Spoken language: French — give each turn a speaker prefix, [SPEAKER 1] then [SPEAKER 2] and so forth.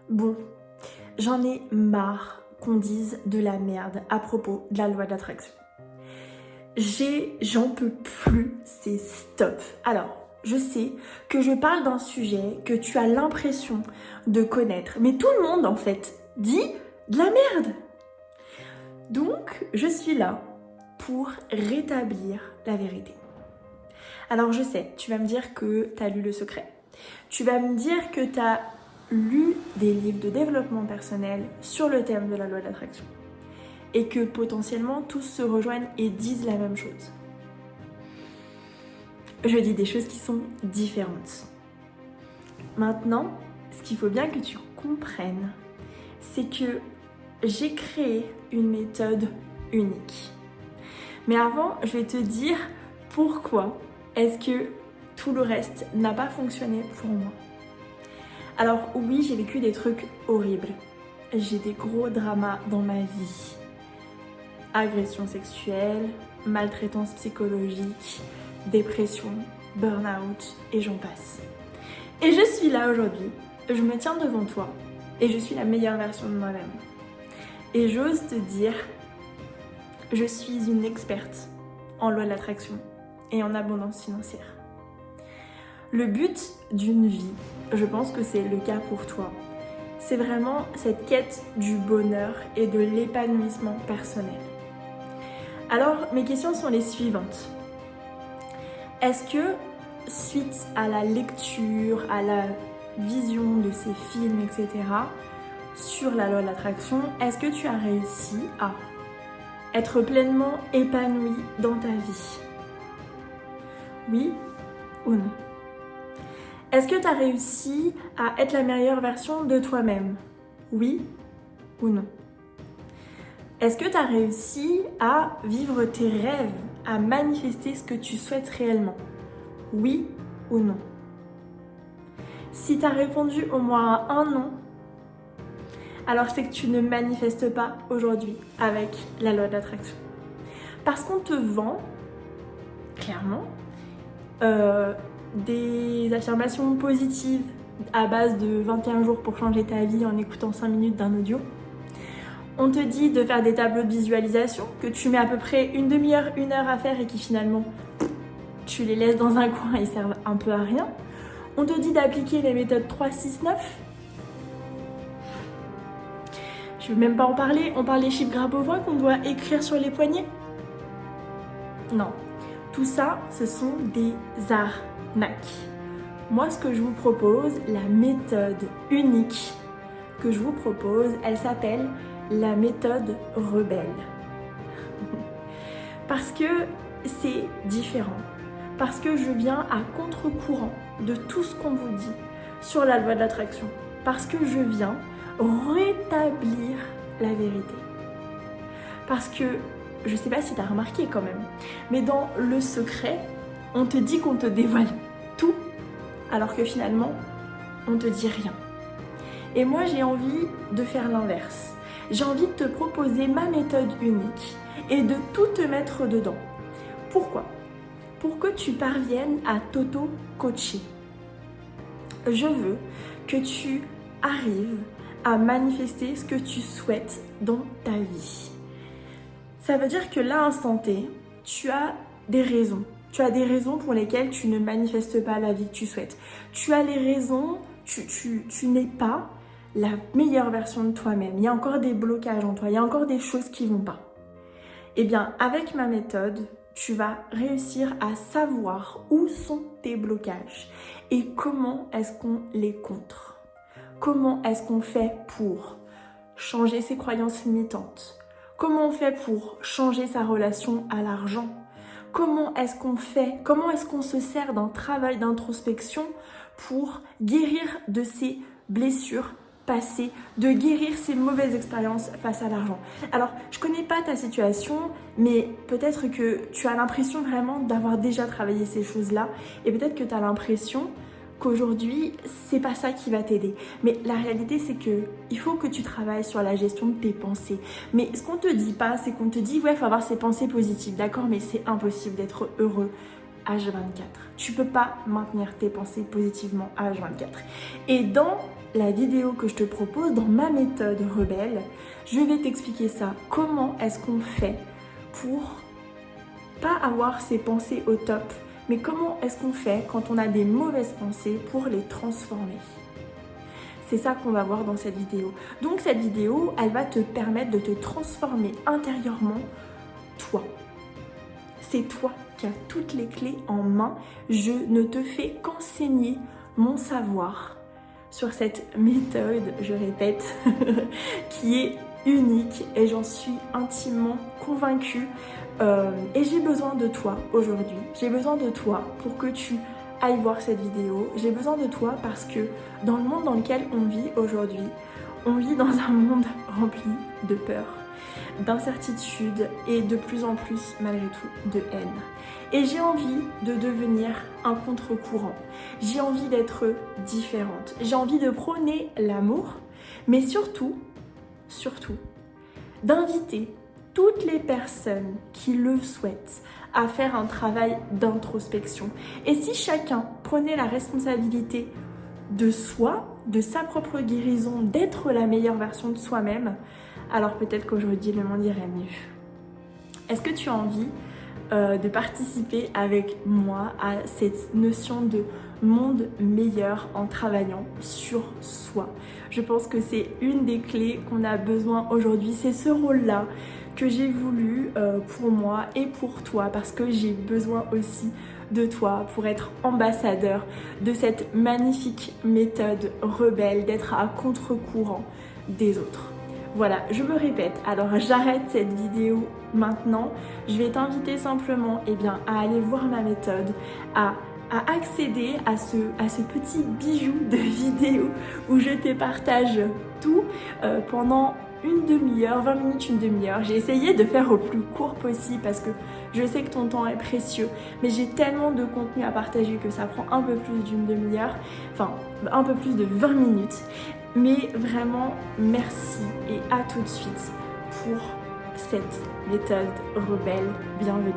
[SPEAKER 1] Bon, j'en ai marre qu'on dise de la merde à propos de la loi de l'attraction. J'en peux plus, c'est stop. Alors, je sais que je parle d'un sujet que tu as l'impression de connaître, mais tout le monde en fait dit de la merde. Donc, je suis là pour rétablir la vérité. Alors je sais, tu vas me dire que tu as lu Le Secret. Tu vas me dire que tu as lu des livres de développement personnel sur le thème de la loi de l'attraction. Et que potentiellement tous se rejoignent et disent la même chose. Je dis des choses qui sont différentes. Maintenant, ce qu'il faut bien que tu comprennes, c'est que j'ai créé une méthode unique. Mais avant, je vais te dire pourquoi est-ce que tout le reste n'a pas fonctionné pour moi. Alors oui, j'ai vécu des trucs horribles. J'ai des gros dramas dans ma vie. Agression sexuelle, maltraitance psychologique, dépression, burn-out et j'en passe. Et je suis là aujourd'hui, je me tiens devant toi et je suis la meilleure version de moi-même. Et j'ose te dire, je suis une experte en loi de l'attraction et en abondance financière. Le but d'une vie, je pense que c'est le cas pour toi, c'est vraiment cette quête du bonheur et de l'épanouissement personnel. Alors, mes questions sont les suivantes. Est-ce que, suite à la lecture, à la vision de ces films, etc., sur la loi de l'attraction, est-ce que tu as réussi à être pleinement épanoui dans ta vie? Oui ou non? Est-ce que tu as réussi à être la meilleure version de toi-même? Oui ou non? Est-ce que tu as réussi à vivre tes rêves, à manifester ce que tu souhaites réellement? Oui ou non? Si tu as répondu au moins à un non, alors c'est que tu ne manifestes pas aujourd'hui avec la loi de l'attraction. Parce qu'on te vend, clairement, des affirmations positives à base de 21 jours pour changer ta vie en écoutant 5 minutes d'un audio. On te dit de faire des tableaux de visualisation que tu mets à peu près une demi-heure, 1 heure à faire et qui finalement, tu les laisses dans un coin et ils servent un peu à rien. On te dit d'appliquer les méthodes 3, 6, 9. Je ne veux même pas en parler. On parle des chiffres gras bovins qu'on doit écrire sur les poignets. Non. Tout ça, ce sont des arnaques. Moi, ce que je vous propose, la méthode unique que je vous propose, elle s'appelle la méthode rebelle. Parce que c'est différent. Parce que je viens à contre-courant de tout ce qu'on vous dit sur la loi de l'attraction. Parce que je viens rétablir la vérité. Parce que, je sais pas si tu as remarqué quand même, mais dans Le Secret, on te dit qu'on te dévoile tout, alors que finalement, on te dit rien. Et moi, j'ai envie de faire l'inverse. J'ai envie de te proposer ma méthode unique et de tout te mettre dedans. Pourquoi? Pour que tu parviennes à t'auto-coacher. Je veux que tu arrives à manifester ce que tu souhaites dans ta vie. Ça veut dire que là, à l'instant T, tu as des raisons. Tu as des raisons pour lesquelles tu ne manifestes pas la vie que tu souhaites. Tu as les raisons, tu n'es pas la meilleure version de toi-même. Il y a encore des blocages en toi, il y a encore des choses qui ne vont pas. Eh bien, avec ma méthode, tu vas réussir à savoir où sont tes blocages et comment est-ce qu'on les contre. Comment est-ce qu'on fait pour changer ses croyances limitantes? Comment on fait pour changer sa relation à l'argent? Comment est-ce qu'on fait? Comment est-ce qu'on se sert d'un travail d'introspection pour guérir de ses blessures passées, de guérir ses mauvaises expériences face à l'argent? Alors, je connais pas ta situation, mais peut-être que tu as l'impression vraiment d'avoir déjà travaillé ces choses-là et peut-être que tu as l'impression qu'aujourd'hui, c'est pas ça qui va t'aider. Mais la réalité, c'est que il faut que tu travailles sur la gestion de tes pensées. Mais ce qu'on te dit pas, c'est qu'on te dit, ouais, il faut avoir ces pensées positives, d'accord, mais c'est impossible d'être heureux H24. Tu peux pas maintenir tes pensées positivement H24. Et dans la vidéo que je te propose, dans ma méthode rebelle, je vais t'expliquer ça. Comment est-ce qu'on fait pour pas avoir ces pensées au top, mais comment est-ce qu'on fait quand on a des mauvaises pensées pour les transformer? C'est ça qu'on va voir dans cette vidéo. Donc cette vidéo, elle va te permettre de te transformer intérieurement, toi. C'est toi qui as toutes les clés en main. Je ne te fais qu'enseigner mon savoir sur cette méthode, je répète, qui est unique et j'en suis intimement convaincue. Et j'ai besoin de toi aujourd'hui. J'ai besoin de toi pour que tu ailles voir cette vidéo. J'ai besoin de toi parce que dans le monde dans lequel on vit aujourd'hui, on vit dans un monde rempli de peur, d'incertitude et de plus en plus, malgré tout, de haine. Et j'ai envie de devenir un contre-courant. J'ai envie d'être différente. J'ai envie de prôner l'amour, mais surtout, d'inviter toutes les personnes qui le souhaitent à faire un travail d'introspection. Et si chacun prenait la responsabilité de soi, de sa propre guérison, d'être la meilleure version de soi-même, alors peut-être qu'aujourd'hui le monde irait mieux. Est-ce que tu as envie de participer avec moi à cette notion de monde meilleur en travaillant sur soi? Je pense que c'est une des clés qu'on a besoin aujourd'hui. C'est ce rôle-là que j'ai voulu pour moi et pour toi, parce que j'ai besoin aussi de toi pour être ambassadeur de cette magnifique méthode rebelle, d'être à contre-courant des autres. Voilà, je me répète, alors j'arrête cette vidéo maintenant. Je vais t'inviter simplement à aller voir ma méthode, à accéder à ce petit bijou de vidéo où je te partage tout pendant une demi-heure, 20 minutes, une demi-heure. J'ai essayé de faire au plus court possible parce que je sais que ton temps est précieux, mais j'ai tellement de contenu à partager que ça prend un peu plus d'une demi-heure, enfin un peu plus de 20 minutes. Mais vraiment, merci et à tout de suite pour cette méthode rebelle. Bienvenue.